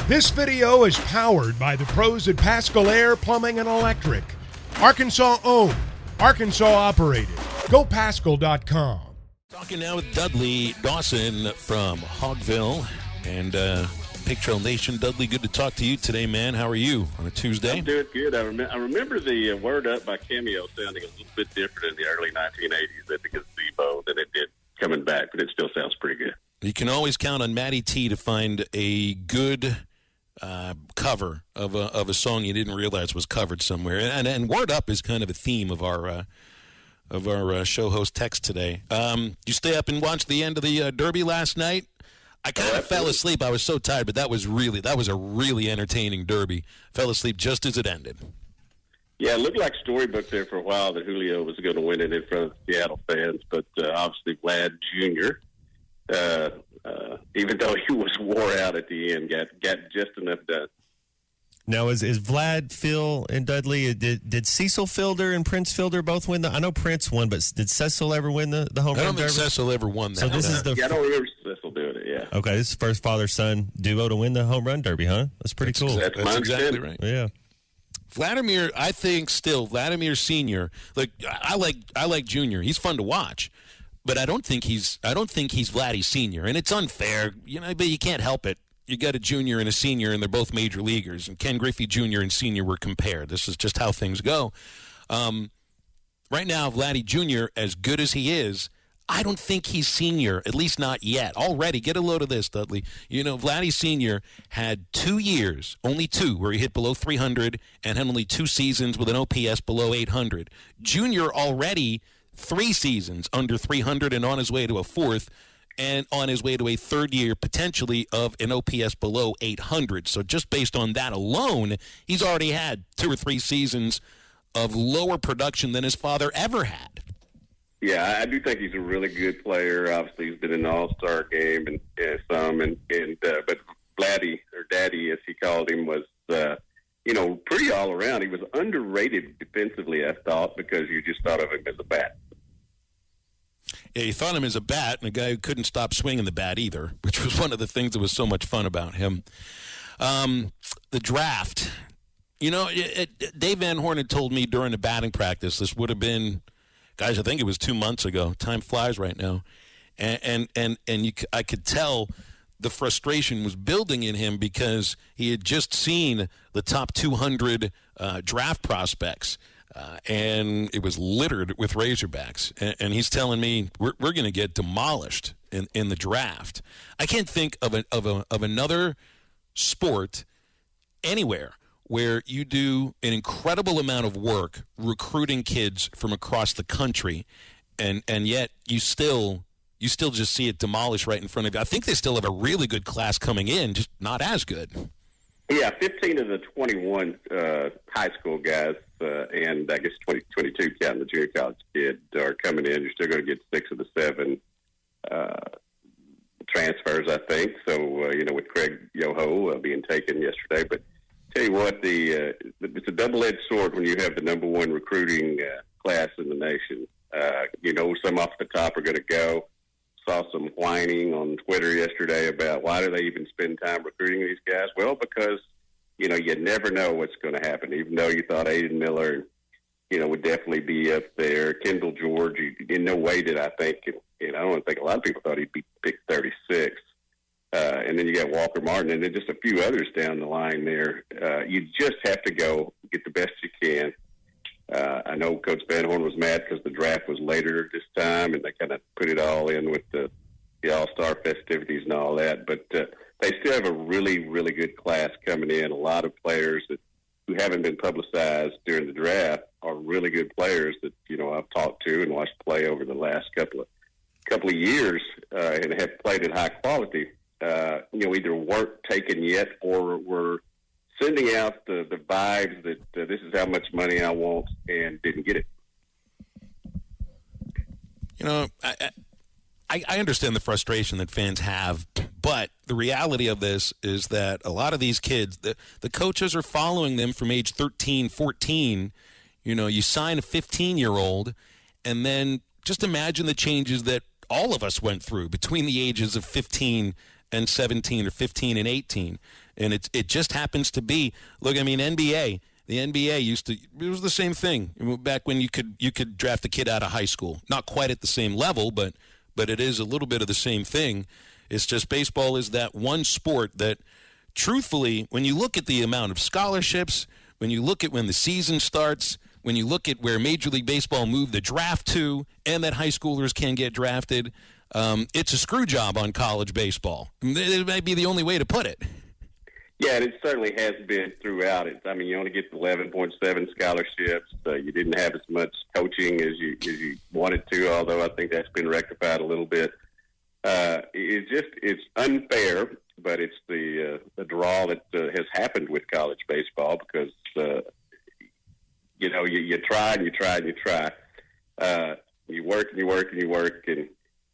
This video is powered by the pros at Pascal Air Plumbing and Electric. Arkansas owned, Arkansas operated. GoPascal.com. Talking now with Dudley Dawson from Hogville and Pig Trail Nation. Dudley, good to talk to you today, man. How are you on a Tuesday? I'm doing good. I remember the Word Up by Cameo sounding a little bit different in the early 1980s at the gazebo than it did coming back, but it still sounds pretty good. You can always count on Matty T to find a good cover of a song you didn't realize was covered somewhere. And Word Up is kind of a theme of our show host text today. You stay up and watch the end of the Derby last night? I kind of fell asleep. I was so tired, but that was a really entertaining Derby. Fell asleep just as it ended. Yeah, it looked like storybook there for a while that Julio was going to win it in front of the Seattle fans, but obviously Vlad Jr., even though he was wore out at the end, got just enough done. Now, is Vlad, Phil, and Dudley, did Cecil Fielder and Prince Fielder both win I know Prince won, but did Cecil ever win the home run derby? I don't think Cecil ever won that. So this is I don't remember Cecil doing it, yeah. Okay, this is the first father-son duo to win the home run derby, huh? That's pretty cool. That's exactly right. Yeah. Vladimir, I think still, Vladimir Sr., like I like Jr. He's fun to watch. But I don't think he's Vladdy Sr., and it's unfair, but you can't help it. You got a junior and a senior, and they're both major leaguers. And Ken Griffey Jr. and Sr. were compared. This is just how things go. Right now, Vladdy Jr., as good as he is, I don't think he's senior, at least not yet. Already, get a load of this, Dudley. Vladdy Sr. had 2 years, only 2, where he hit below 300 and had only 2 seasons with an OPS below 800. Junior already 3 seasons under 300 and on his way to a 4th. And on his way to a 3rd year, potentially, of an OPS below 800. So just based on that alone, he's already had 2 or 3 seasons of lower production than his father ever had. Yeah, I do think he's a really good player. Obviously, he's been in the All-Star game and but Vladdy, or Daddy, as he called him, was pretty all around. He was underrated defensively, I thought, because you just thought of him as a bat. Yeah, you thought him as a bat, and a guy who couldn't stop swinging the bat either, which was one of the things that was so much fun about him. The draft. Dave Van Horn had told me during the batting practice, this would have been, guys, I think it was 2 months ago. Time flies right now. I could tell the frustration was building in him because he had just seen the top 200 draft prospects. And it was littered with Razorbacks. And he's telling me we're going to get demolished in the draft. I can't think of another sport anywhere where you do an incredible amount of work recruiting kids from across the country, and yet you still just see it demolished right in front of you. I think they still have a really good class coming in, just not as good. Yeah, 15 of the 21 high school guys, and I guess 22 counting the junior college kid, are coming in. You're still going to get 6 of the 7 transfers, I think. So, with Craig Yoho being taken yesterday. But tell you what, it's a double-edged sword when you have the number 1 recruiting class in the nation. Some off the top are going to go. Saw some whining on Twitter yesterday about why do they even spend time recruiting these guys? Well, because, you never know what's going to happen. Even though you thought Aiden Miller, would definitely be up there. Kendall George, in no way did I think, I don't think a lot of people thought he'd be picked 36. And then you got Walker Martin, and then just a few others down the line there. You just have to go get the best you can. I know Coach Van Horn was mad because the draft was later this time, and they kind of put it all in with the All-Star festivities and all that. But they still have a really, really good class coming in. A lot of players who haven't been publicized during the draft are really good players that I've talked to and watched play over the last couple of years and have played at high quality. Either weren't taken yet or were sending out the vibes that this is how much money I want and didn't get it. I understand the frustration that fans have, but the reality of this is that a lot of these kids, the coaches are following them from age 13, 14. You sign a 15-year-old, and then just imagine the changes that all of us went through between the ages of 15 and 17 or 15 and 18. And it just happens to be, look, I mean, NBA, the NBA it was the same thing back when you could draft a kid out of high school. Not quite at the same level, but it is a little bit of the same thing. It's just baseball is that one sport that, truthfully, when you look at the amount of scholarships, when you look at when the season starts, when you look at where Major League Baseball moved the draft to, and that high schoolers can get drafted, it's a screw job on college baseball. It might be the only way to put it. Yeah, and it certainly has been throughout it. I mean, you only get 11.7 scholarships. You didn't have as much coaching as you wanted to, although I think that's been rectified a little bit. It's unfair, but it's the draw that has happened with college baseball because you try and you try and you try. You work and you work and you work,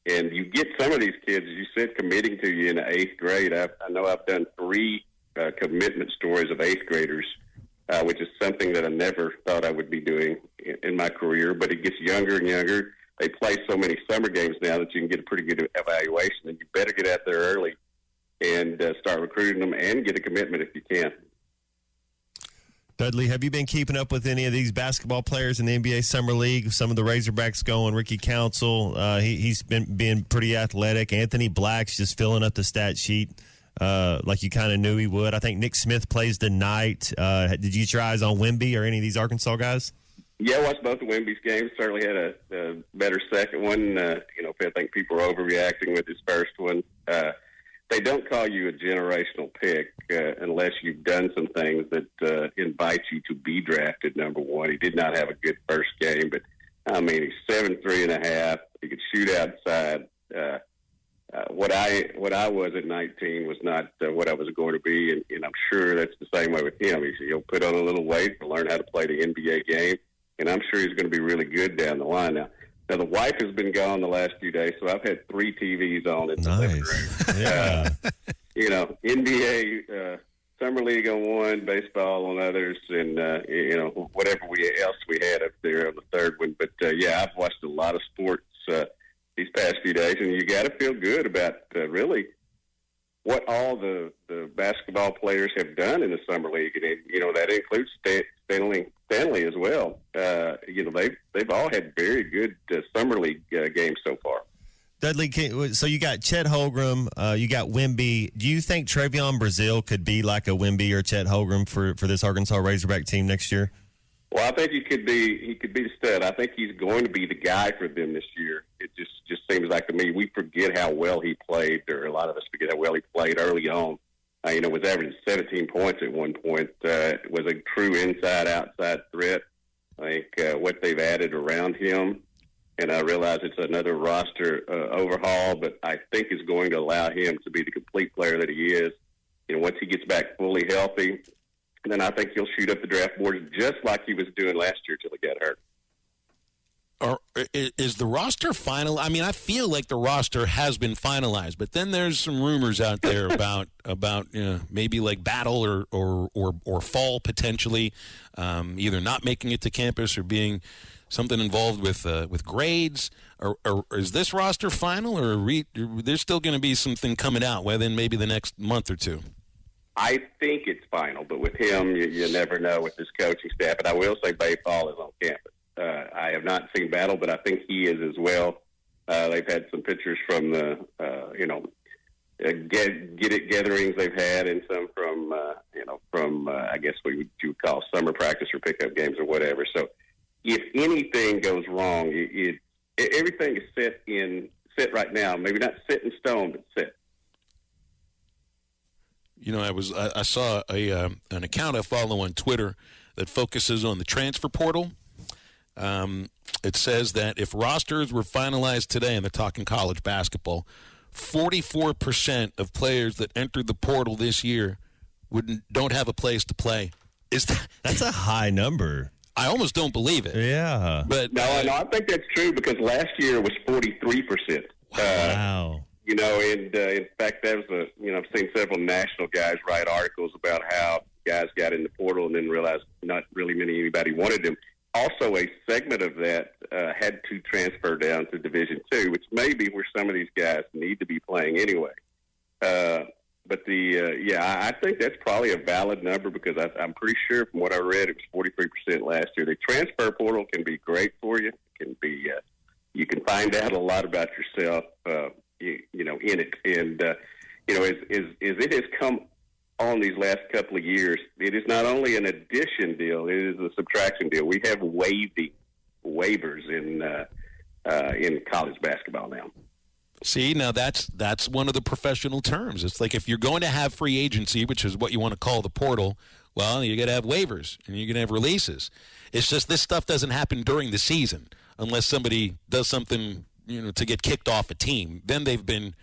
and you get some of these kids, as you said, committing to you in the 8th grade. I know I've done 3 commitment stories of 8th graders, which is something that I never thought I would be doing in my career, but it gets younger and younger. They play so many summer games now that you can get a pretty good evaluation, and you better get out there early and start recruiting them and get a commitment if you can. Dudley, have you been keeping up with any of these basketball players in the NBA Summer League? Some of the Razorbacks going. Ricky Council, he's been being pretty athletic. Anthony Black's just filling up the stat sheet like you kind of knew he would. I think Nick Smith plays tonight. Did you get your eyes on Wemby or any of these Arkansas guys? Yeah, I watched both of Wemby's games. Certainly had a better second one. I think people are overreacting with his first one. They don't call you a generational pick unless you've done some things that invite you to be drafted number 1. He did not have a good first game, but I mean, he's 7'3.5". He could shoot outside. What I was at 19 was not what I was going to be, and I'm sure that's the same way with him. He'll put on a little weight to learn how to play the NBA game, and I'm sure he's going to be really good down the line. Now, the wife has been gone the last few days, so I've had 3 TVs on in the living room. Yeah. NBA, Summer League on one, baseball on others, and, whatever else we had up there on the third one. But, I've watched a lot of sports these past few days, and you got to feel good about really what all the basketball players have done in the Summer League. And, that includes Stanley as well. They've all had very good Summer League games so far. Dudley, so you got Chet Holmgren, you got Wemby. Do you think Travion Brazile could be like a Wemby or Chet Holmgren for this Arkansas Razorback team next year? Well, I think he could be the stud. I think he's going to be the guy for them this year. It just seems like to me we forget how well he played, or a lot of us forget how well he played early on. Was averaging 17 points at one point. Was a true inside-outside threat. I think what they've added around him, and I realize it's another roster overhaul, but I think it's going to allow him to be the complete player that he is. Once he gets back fully healthy, then I think he'll shoot up the draft boards just like he was doing last year till he got hurt. Or is the roster final? I mean, I feel like the roster has been finalized, but then there's some rumors out there about maybe like battle or fall potentially, either not making it to campus or being something involved with grades. Or is this roster final, or there's still going to be something coming out within maybe the next month or two? I think it's final, but with him, you never know with his coaching staff. And I will say Bay Fall is on campus. I have not seen Battle, but I think he is as well. They've had some pictures from the, get it gatherings they've had, and some from I guess what you would call summer practice or pickup games or whatever. So if anything goes wrong, everything is set right now. Maybe not set in stone, but set. I saw an account I follow on Twitter that focuses on the transfer portal. It says that if rosters were finalized today, and they're talking college basketball, 44% of players that entered the portal this year don't have a place to play. That's a high number. I almost don't believe it. Yeah. But no, I think that's true because last year it was 43%. Wow. And in fact, that was I've seen several national guys write articles about how guys got in the portal and then realized not really anybody wanted them. Also, a segment of that had to transfer down to Division II, which may be where some of these guys need to be playing anyway. I think that's probably a valid number because I'm pretty sure from what I read, it was 43% last year. The transfer portal can be great for you. It can be you can find out a lot about yourself, in it. And as it has come on these last couple of years, it is not only an addition deal; it is a subtraction deal. We have waivers in college basketball now. See, now that's one of the professional terms. It's like if you're going to have free agency, which is what you want to call the portal, well, you got to have waivers and you're going to have releases. It's just this stuff doesn't happen during the season unless somebody does something, to get kicked off a team. Then they've been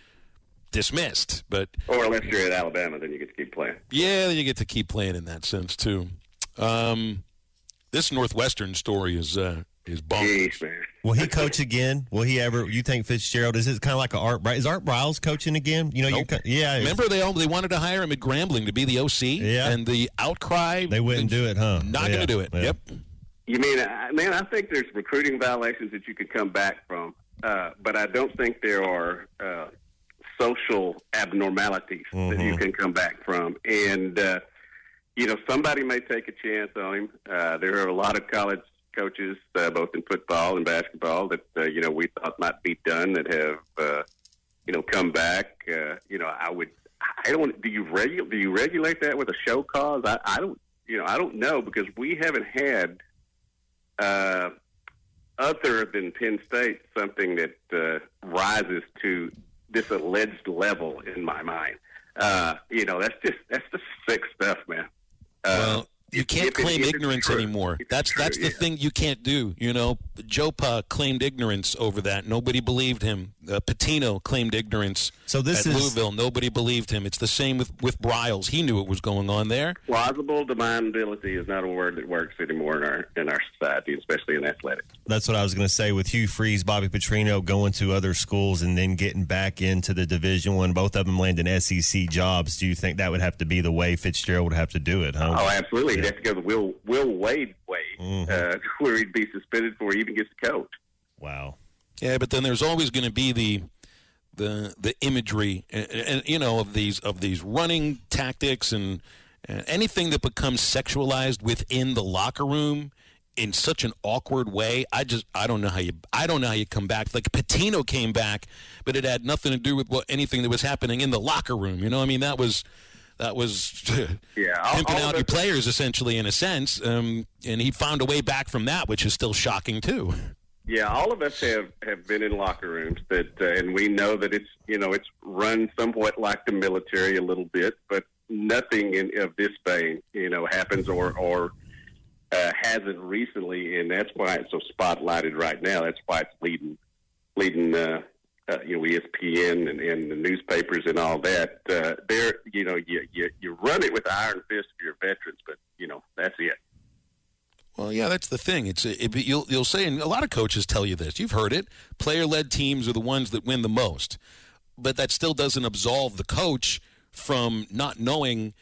dismissed. Or unless you're at Alabama, then you get to keep playing. Yeah, you get to keep playing in that sense too. This Northwestern story is bonkers. Jeez, man. Will he coach again? Will he ever? You think Fitzgerald is it kind of like is Art Briles coaching again? Nope. Remember they wanted to hire him at Grambling to be the OC, and the outcry they wouldn't do it, huh? Not going to do it. Yeah. Yep. You mean, man? I think there's recruiting violations that you could come back from, but I don't think there are social abnormalities that you can come back from. And somebody may take a chance on him. There are a lot of college coaches, both in football and basketball, that we thought might be done that have come back. I don't. Do you regulate that with a show cause? I don't. I don't know because we haven't had other than Penn State something that rises to this alleged level in my mind. That's just sick stuff, man. Well, you can't claim ignorance anymore. That's the thing you can't do. Jopa claimed ignorance over that. Nobody believed him. Patino claimed ignorance at Louisville. Nobody believed him. It's the same with Briles. He knew what was going on there. Plausible deniability is not a word that works anymore in our society, especially in athletics. That's what I was going to say with Hugh Freeze, Bobby Petrino going to other schools and then getting back into the Division I. Both of them landing SEC jobs. Do you think that would have to be the way Fitzgerald would have to do it, huh? Oh, absolutely. He'd have to go the Will Wade way, where he'd be suspended before he even gets to coach. Wow. Yeah, but then there's always going to be the imagery, and of these running tactics and anything that becomes sexualized within the locker room in such an awkward way. I don't know how you come back. Like Patino came back, but it had nothing to do with anything that was happening in the locker room. That was pimping out your players essentially in a sense, and he found a way back from that, which is still shocking too. Yeah, all of us have been in locker rooms and we know that it's run somewhat like the military a little bit, but nothing of this vein happens or hasn't recently, and that's why it's so spotlighted right now. That's why it's leading ESPN and the newspapers and all that. You run it with iron fist for your veterans, but that's it. Well, yeah, that's the thing. You'll say, and a lot of coaches tell you this. You've heard it. Player-led teams are the ones that win the most, but that still doesn't absolve the coach from not knowing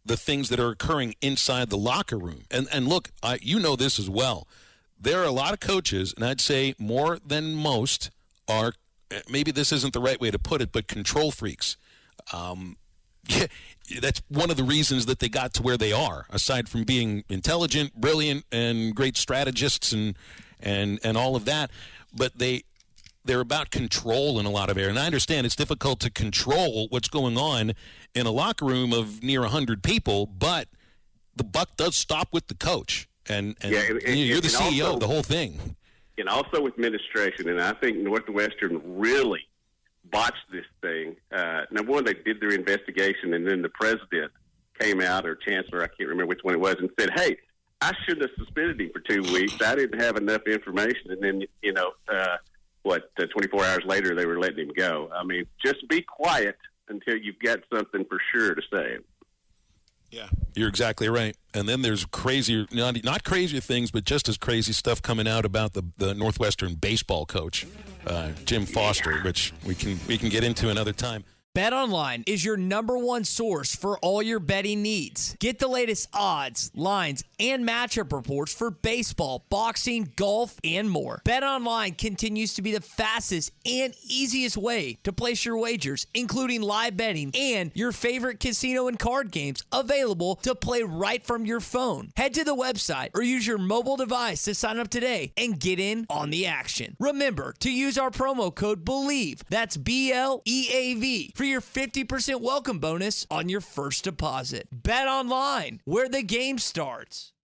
the things that are occurring inside the locker room. And look, you know this as well. There are a lot of coaches, and I'd say more than most are. Maybe this isn't the right way to put it, but control freaks. That's one of the reasons that they got to where they are, aside from being intelligent, brilliant, and great strategists and all of that. But they're about control in a lot of areas. And I understand it's difficult to control what's going on in a locker room of near 100 people, but the buck does stop with the coach. And you're the CEO of the whole thing. And also with administration, and I think Northwestern really botched this thing. Number one, they did their investigation, and then the president came out, or chancellor, I can't remember which one it was, and said, hey, I shouldn't have suspended him for 2 weeks. I didn't have enough information. And then, 24 hours later, they were letting him go. I mean, just be quiet until you've got something for sure to say. Yeah, you're exactly right. And then there's crazier, not crazier things, but just as crazy stuff coming out about the Northwestern baseball coach, Jim Foster, which we can get into another time. BetOnline is your number one source for all your betting needs. Get the latest odds, lines, and matchup reports for baseball, boxing, golf, and more. BetOnline continues to be the fastest and easiest way to place your wagers, including live betting and your favorite casino and card games available to play right from your phone. Head to the website or use your mobile device to sign up today and get in on the action. Remember to use our promo code BELIEVE, that's BLEAV, for your 50% welcome bonus on your first deposit. Bet online, where the game starts.